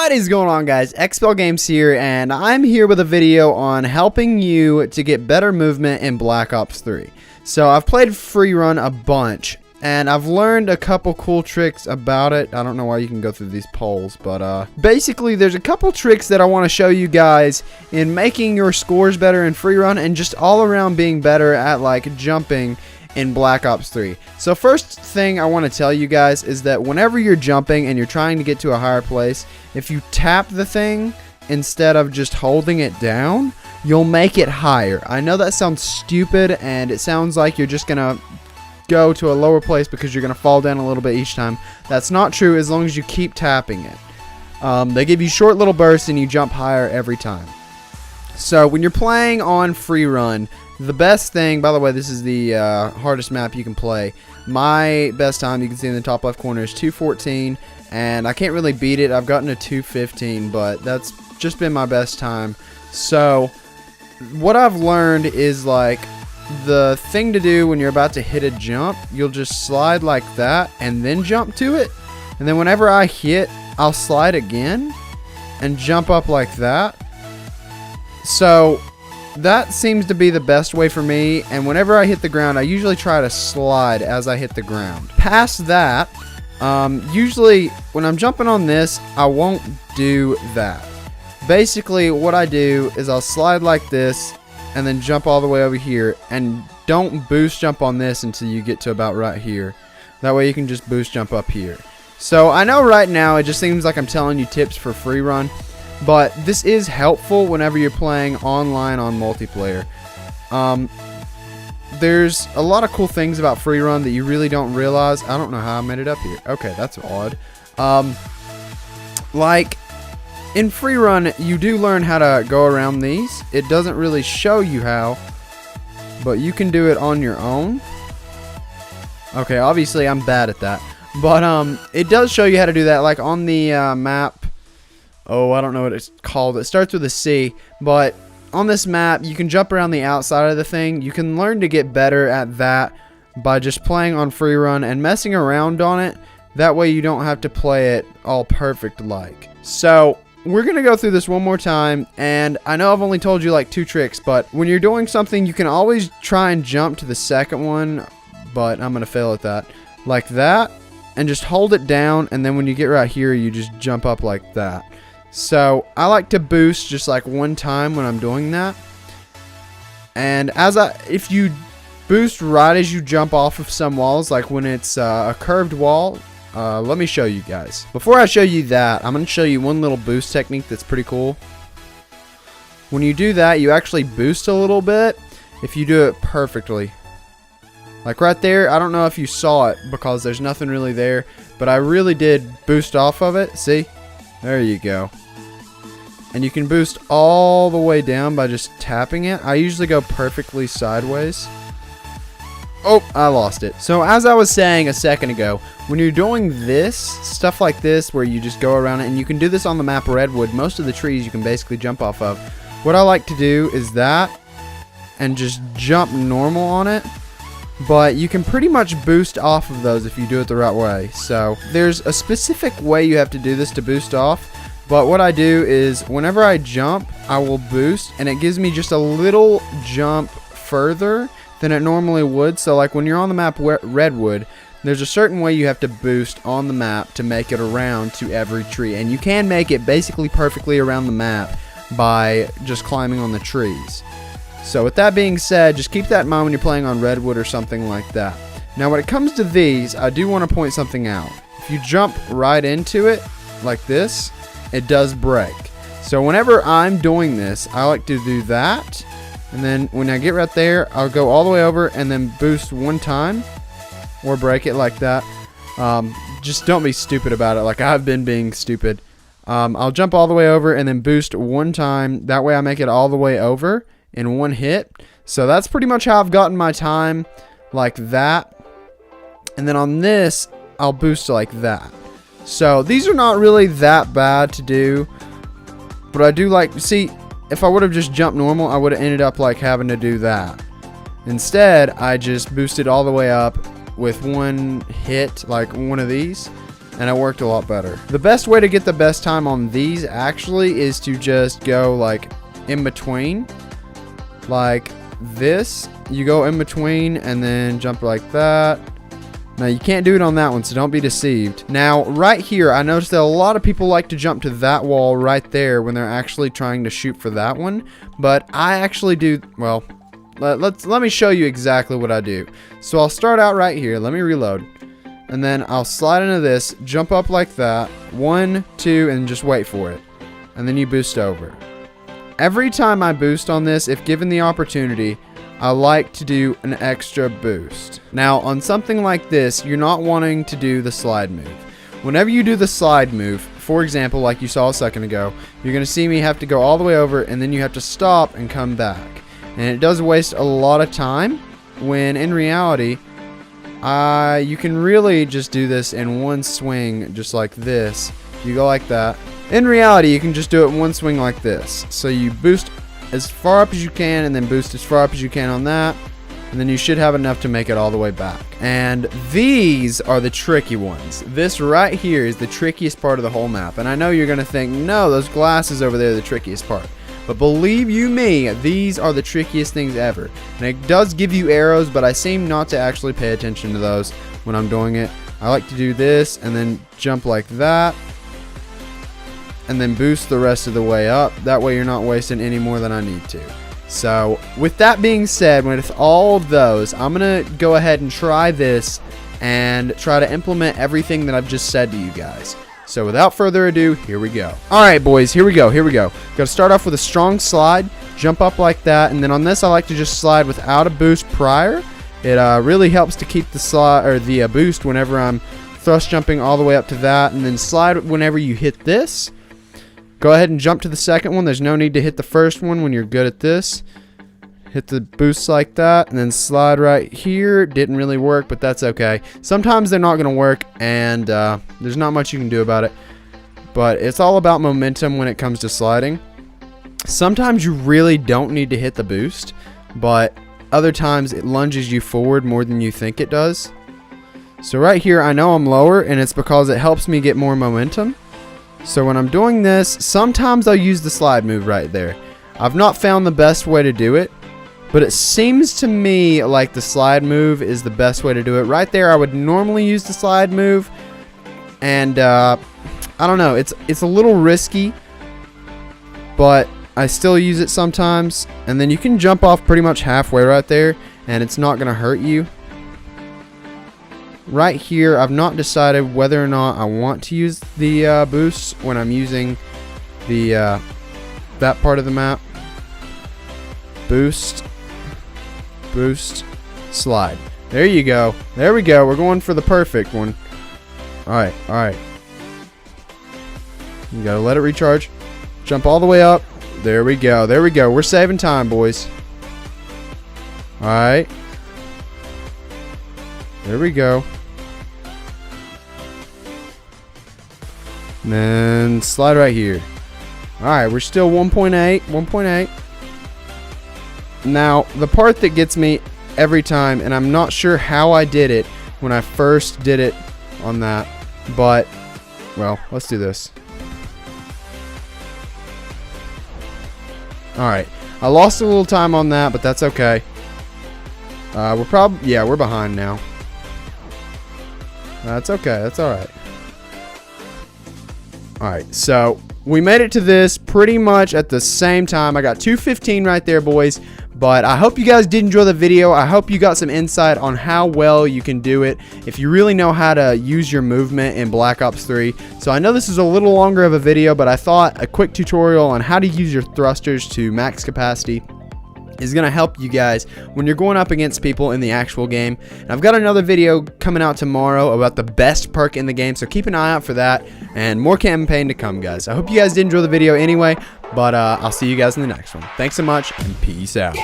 What is going on, guys? XPL Games here, and I'm here with a video on helping you to get better movement in Black Ops 3. So I've played Free Run a bunch, and I've learned a couple cool tricks about it. I don't know why you can go through these polls, but basically there's a couple tricks that I want to show you guys in making your scores better in Free Run and just all around being better at like jumping in Black Ops 3. So first thing I want to tell you guys is that whenever you're jumping and you're trying to get to a higher place, if you tap the thing instead of just holding it down, you'll make it higher. I know that sounds stupid and it sounds like you're just gonna go to a lower place because you're gonna fall down a little bit each time. That's not true as long as you keep tapping it. They give you short little bursts and you jump higher every time. So when you're playing on Free Run, the best thing, by the way, this is the hardest map you can play. My best time, you can see in the top left corner, is 2:14, and I can't really beat it. I've gotten a 2:15, but that's just been my best time. So what I've learned is like the thing to do when you're about to hit a jump, you'll just slide like that and then jump to it. And then whenever I hit, I'll slide again and jump up like that. So that seems to be the best way for me, and whenever I hit the ground, I usually try to slide as I hit the ground. Past that, usually when I'm jumping on this, I won't do that. Basically, what I do is I'll slide like this and then jump all the way over here, and don't boost jump on this until you get to about right here. That way you can just boost jump up here. So I know right now it just seems like I'm telling you tips for Free Run, but this is helpful whenever you're playing online on multiplayer. There's a lot of cool things about Free Run that you really don't realize. I don't know how I made it up here. Okay, that's odd. Like in Free Run, you do learn how to go around these. It doesn't really show you how, but you can do it on your own. Okay, obviously I'm bad at that, but it does show you how to do that. Like on the map. Oh, I don't know what it's called. It starts with a C, but on this map, you can jump around the outside of the thing. You can learn to get better at that by just playing on Free Run and messing around on it. That way you don't have to play it all perfect like. So we're going to go through this one more time, and I know I've only told you like 2 tricks, but when you're doing something, you can always try and jump to the second one, but I'm going to fail at that. Like that, and just hold it down, and then when you get right here, you just jump up like that. So I like to boost just like one time when I'm doing that, and if you boost right as you jump off of some walls, like when it's a curved wall, let me show you guys. Before I show you that, I'm going to show you one little boost technique that's pretty cool. When you do that, you actually boost a little bit if you do it perfectly. Like right there, I don't know if you saw it because there's nothing really there, but I really did boost off of it. See? There you go. And you can boost all the way down by just tapping it. I usually go perfectly sideways. Oh, I lost it. So as I was saying a second ago, when you're doing this, stuff like this where you just go around it, and you can do this on the map Redwood, most of the trees you can basically jump off of. What I like to do is that and just jump normal on it. But you can pretty much boost off of those if you do it the right way. So there's a specific way you have to do this to boost off. But what I do is whenever I jump, I will boost, and it gives me just a little jump further than it normally would. So like when you're on the map Redwood, there's a certain way you have to boost on the map to make it around to every tree. And you can make it basically perfectly around the map by just climbing on the trees. So with that being said, just keep that in mind when you're playing on Redwood or something like that. Now when it comes to these, I do want to point something out. If you jump right into it, like this, it does break. So whenever I'm doing this, I like to do that. And then when I get right there, I'll go all the way over and then boost one time. Or break it like that. Just don't be stupid about it like I've been being stupid. I'll jump all the way over and then boost one time. That way I make it all the way over in one hit. So that's pretty much how I've gotten my time, like that. And then on this, I'll boost like that. So these are not really that bad to do, but I do like, see, if I would have just jumped normal, I would have ended up like having to do that. Instead, I just boosted all the way up with one hit, like one of these, and it worked a lot better. The best way to get the best time on these actually is to just go like in between, like this. You go in between and then jump like that. Now you can't do it on that one, so don't be deceived. Now right here, I noticed that a lot of people like to jump to that wall right there when they're actually trying to shoot for that one, but I actually do, well, let me show you exactly what I do. So I'll start out right here. Let me reload. And then I'll slide into this, jump up like that, 1, 2, and just wait for it. And then you boost over. Every time I boost on this, if given the opportunity, I like to do an extra boost. Now, on something like this, you're not wanting to do the slide move. Whenever you do the slide move, for example, like you saw a second ago, you're going to see me have to go all the way over, and then you have to stop and come back. And it does waste a lot of time, when in reality, you can really just do this in one swing, just like this. You go like that. In reality, you can just do it in one swing like this. So you boost as far up as you can, and then boost as far up as you can on that, and then you should have enough to make it all the way back. And these are the tricky ones. This right here is the trickiest part of the whole map. And I know you're going to think, no, those glasses over there are the trickiest part. But believe you me, these are the trickiest things ever. And it does give you arrows, but I seem not to actually pay attention to those when I'm doing it. I like to do this and then jump like that, and then boost the rest of the way up. That way you're not wasting any more than I need to. So with that being said, with all of those, I'm going to go ahead and try this and try to implement everything that I've just said to you guys. So without further ado, here we go. Alright boys, here we go. Got to start off with a strong slide, jump up like that, and then on this I like to just slide without a boost prior. It really helps to keep the slide, or the boost, whenever I'm thrust jumping all the way up to that, and then slide whenever you hit this. Go ahead and jump to the second one. There's no need to hit the first one when you're good at this. Hit the boost like that, and then slide right here. Didn't really work, but that's okay. Sometimes they're not going to work, and there's not much you can do about it. But it's all about momentum when it comes to sliding. Sometimes you really don't need to hit the boost, but other times it lunges you forward more than you think it does. So right here, I know I'm lower, and it's because it helps me get more momentum. So when I'm doing this, sometimes I'll use the slide move right there. I've not found the best way to do it, but it seems to me like the slide move is the best way to do it. Right there, I would normally use the slide move, and I don't know, it's a little risky, but I still use it sometimes. And then you can jump off pretty much halfway right there, and it's not going to hurt you. Right here, I've not decided whether or not I want to use the boosts when I'm using the that part of the map. Boost, boost, slide. There you go. There we go. We're going for the perfect one. Alright. You gotta let it recharge. Jump all the way up. There we go. We're saving time, boys. Alright. There we go. And then slide right here. Alright, we're still 1.8. Now, the part that gets me every time, and I'm not sure how I did it when I first did it on that, but, well, let's do this. Alright, I lost a little time on that, but that's okay. We're behind now. That's okay, that's alright. Alright, so we made it to this pretty much at the same time. I got 2:15 right there, boys. But I hope you guys did enjoy the video. I hope you got some insight on how well you can do it if you really know how to use your movement in Black Ops 3. So I know this is a little longer of a video, but I thought a quick tutorial on how to use your thrusters to max capacity is going to help you guys when you're going up against people in the actual game. And I've got another video coming out tomorrow about the best perk in the game, so keep an eye out for that, and more campaign to come, guys. I hope you guys did enjoy the video anyway, but I'll see you guys in the next one. Thanks so much, and peace out.